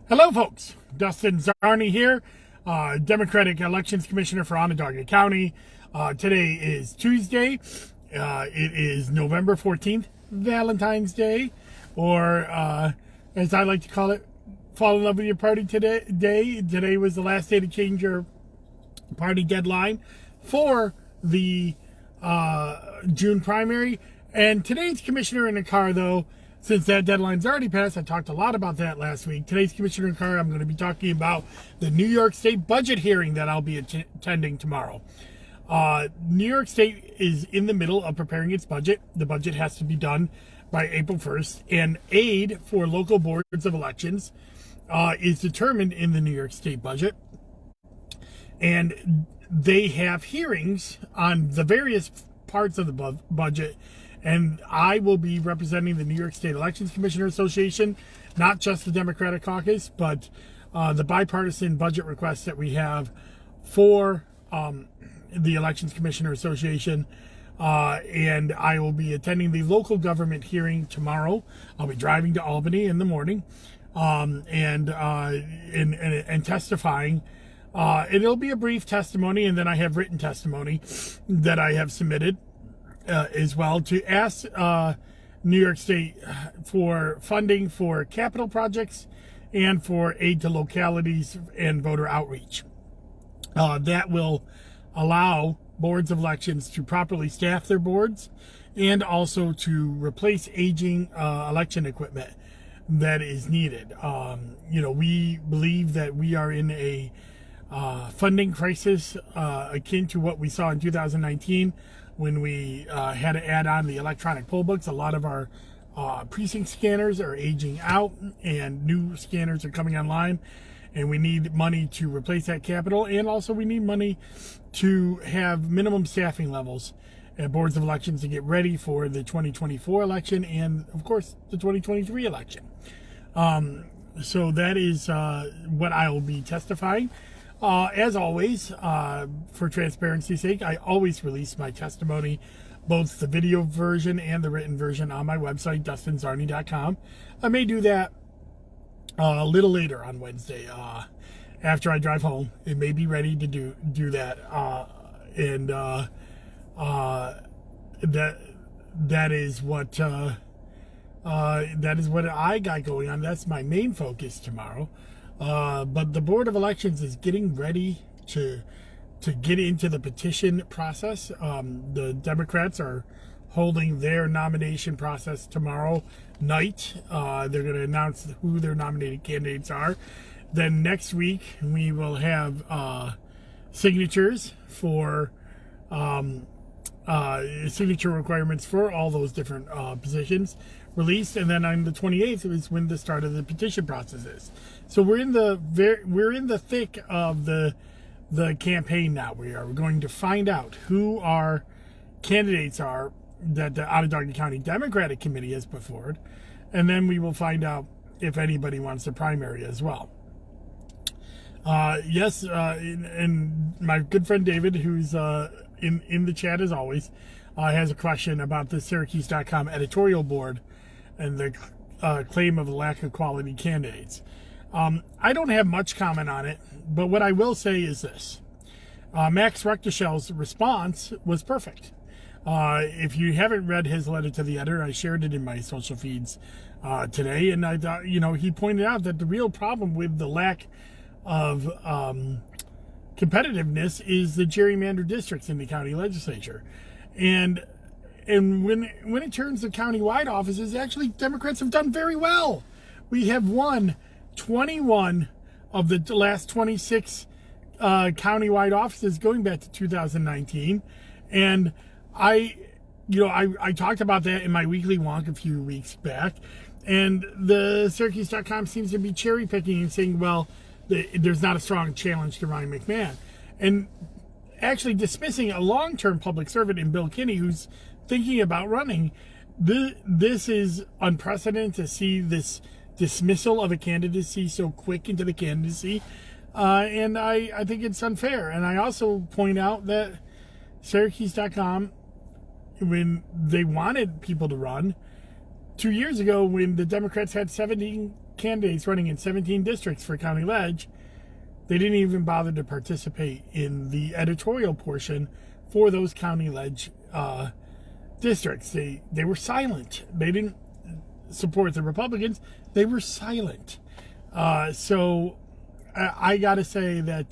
Hello, folks. Dustin Zarni here, Democratic Elections Commissioner for Onondaga County. Today is Tuesday. It is November 14th, Valentine's Day, or as I like to call it, fall in love with your party today. Today was the last day to change your party deadline for the June primary. And today's commissioner in the car, though, since that deadline's already passed, I talked a lot about that last week. Today's commissioner in the car, I'm going to be talking about the New York State budget hearing that I'll be attending tomorrow. New York State is in the middle of preparing its budget. The budget has to be done by April 1st, and aid for local boards of elections is determined in the New York State budget. And they have hearings on the various parts of the budget. And I will be representing the New York State Elections Commissioner Association, not just the Democratic caucus, but the bipartisan budget requests that we have for the Elections Commissioner Association. And I will be attending the local government hearing tomorrow. I'll be driving to Albany in the morning and testifying. It'll be a brief testimony, and then I have written testimony that I have submitted as well to ask New York State for funding for capital projects and for aid to localities and voter outreach. That will allow boards of elections to properly staff their boards and also to replace aging election equipment that is needed. We believe that we are in a funding crisis akin to what we saw in 2019 when we had to add on the electronic poll books. A lot of our precinct scanners are aging out and new scanners are coming online, and we need money to replace that capital, and also we need money to have minimum staffing levels at boards of elections to get ready for the 2024 election and, of course, the 2023 election. So that is what I will be testifying. As always, for transparency's sake, I always release my testimony, both the video version and the written version, on my website, dustinzarni.com. I may do that a little later on Wednesday, after I drive home. It may be ready to do that, and that is what I got going on. That's my main focus tomorrow. But the Board of Elections is getting ready to get into the petition process. The Democrats are holding their nomination process tomorrow night. They're going to announce who their nominated candidates are. Then next week we will have signatures for signature requirements for all those different positions released, and then on the 28th is when the start of the petition process is. So we're in the thick of the campaign now. We're going to find out who our candidates are that the Onondaga County Democratic Committee has put forward, and then we will find out if anybody wants the primary as well. And my good friend David, who's in the chat as always, has a question about the Syracuse.com editorial board and the claim of a lack of quality candidates. I don't have much comment on it, but what I will say is this. Max Rechteschel's response was perfect. If you haven't read his letter to the editor, I shared it in my social feeds today, and I thought, he pointed out that the real problem with the lack of competitiveness is the gerrymandered districts in the county legislature. And when it turns to county-wide offices, actually Democrats have done very well. We have won 21 of the last 26 county-wide offices going back to 2019. And I talked about that in my weekly wonk a few weeks back. And the Syracuse.com seems to be cherry-picking and saying, well, there's not a strong challenge to Ryan McMahon. And actually dismissing a long-term public servant in Bill Kinney who's thinking about running. This is unprecedented to see this dismissal of a candidacy so quick into the candidacy. And I think it's unfair. And I also point out that Syracuse.com, when they wanted people to run, 2 years ago when the Democrats had 17 candidates running in 17 districts for county ledge, they didn't even bother to participate in the editorial portion for those county ledge districts. They were silent. They didn't support the Republicans. They were silent. So I got to say that,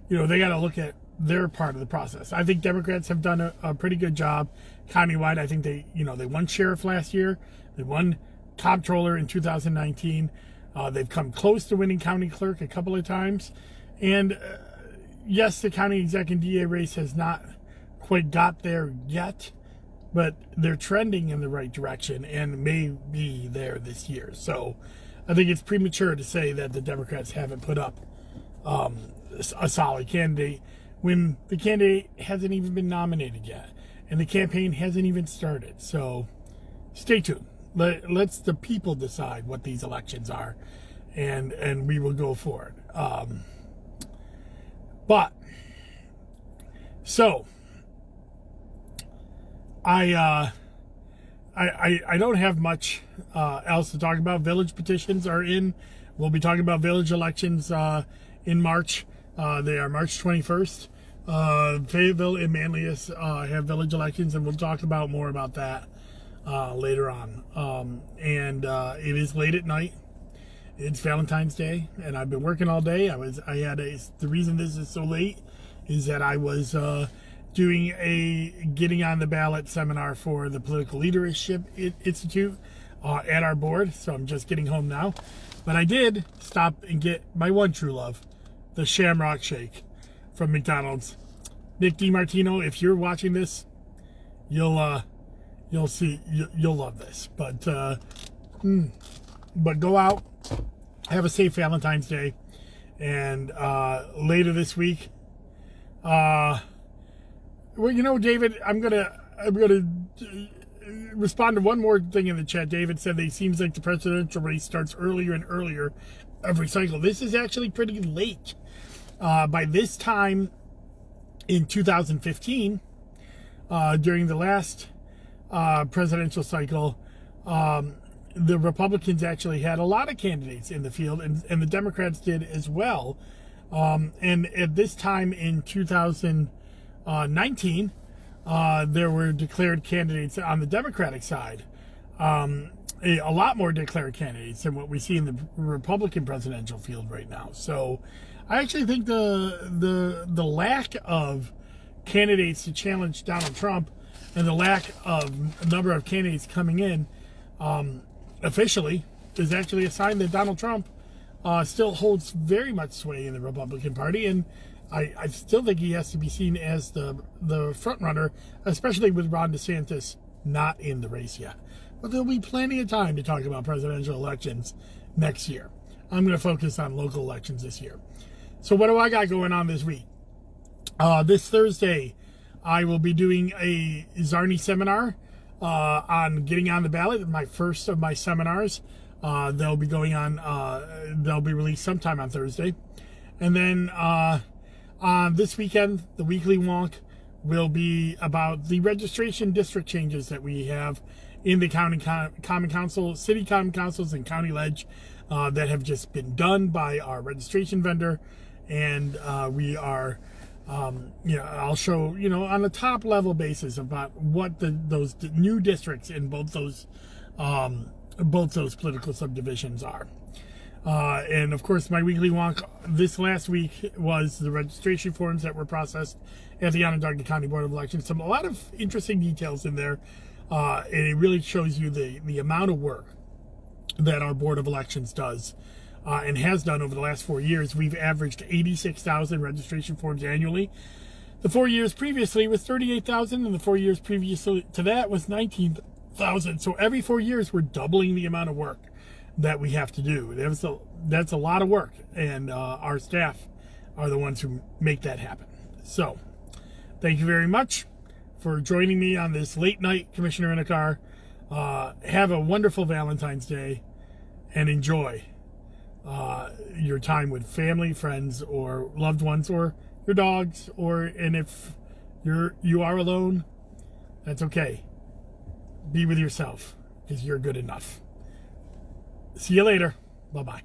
they got to look at their part of the process. I think Democrats have done a pretty good job countywide. I think they won sheriff last year. They won comptroller in 2019. They've come close to winning county clerk a couple of times. And yes, the county exec and DA race has not quite got there yet, but they're trending in the right direction and may be there this year. So I think it's premature to say that the Democrats haven't put up a solid candidate when the candidate hasn't even been nominated yet and the campaign hasn't even started. So stay tuned. Let's the people decide what these elections are, and we will go forward. I don't have much else to talk about. Village petitions are in. We'll be talking about village elections in March. They are March 21st. Fayetteville and Manlius have village elections, and we'll talk about more about that later on. It is late at night. It's Valentine's Day, and I've been working all day. The reason this is so late is that I was doing a getting on the ballot seminar for the Political Leadership Institute at our board, so I'm just getting home now. But I did stop and get my one true love, the Shamrock Shake from McDonald's. Nick DiMartino, if you're watching this, you'll see, you'll love this. But go out, have a safe Valentine's Day, and later this week, David, I'm gonna respond to one more thing in the chat. David said that it seems like the presidential race starts earlier and earlier every cycle. This is actually pretty late. By this time in 2015, during the last presidential cycle, the Republicans actually had a lot of candidates in the field, and the Democrats did as well. And at this time in 2019, there were declared candidates on the Democratic side. A lot more declared candidates than what we see in the Republican presidential field right now. So I actually think the lack of candidates to challenge Donald Trump and the lack of a number of candidates coming in officially is actually a sign that Donald Trump still holds very much sway in the Republican Party, and I still think he has to be seen as the front runner, especially with Ron DeSantis not in the race yet. But there'll be plenty of time to talk about presidential elections next year. I'm going to focus on local elections this year. So what do I got going on this week? This Thursday, I will be doing a Zarni seminar on getting on the ballot, my first of my seminars. They'll be going on, they'll be released sometime on Thursday. And then this weekend, the weekly wonk will be about the registration district changes that we have in the county common council, city common councils, and county ledge that have just been done by our registration vendor. And we are, I'll show, on a top level basis about what those new districts in both those political subdivisions are. And of course, my weekly wonk this last week was the registration forms that were processed at the Onondaga County Board of Elections. A lot of interesting details in there. And it really shows you the amount of work that our Board of Elections does and has done over the last 4 years. We've averaged 86,000 registration forms annually. The 4 years previously was 38,000, and the 4 years previous to that was 19,000. So every 4 years, we're doubling the amount of work that we have to do. That's a lot of work, and our staff are the ones who make that happen. So thank you very much for joining me on this late night Commissioner in a Car. Have a wonderful Valentine's Day, and enjoy your time with family, friends, or loved ones, or your dogs, and if you are alone, that's okay. Be with yourself, because you're good enough. See you later. Bye-bye.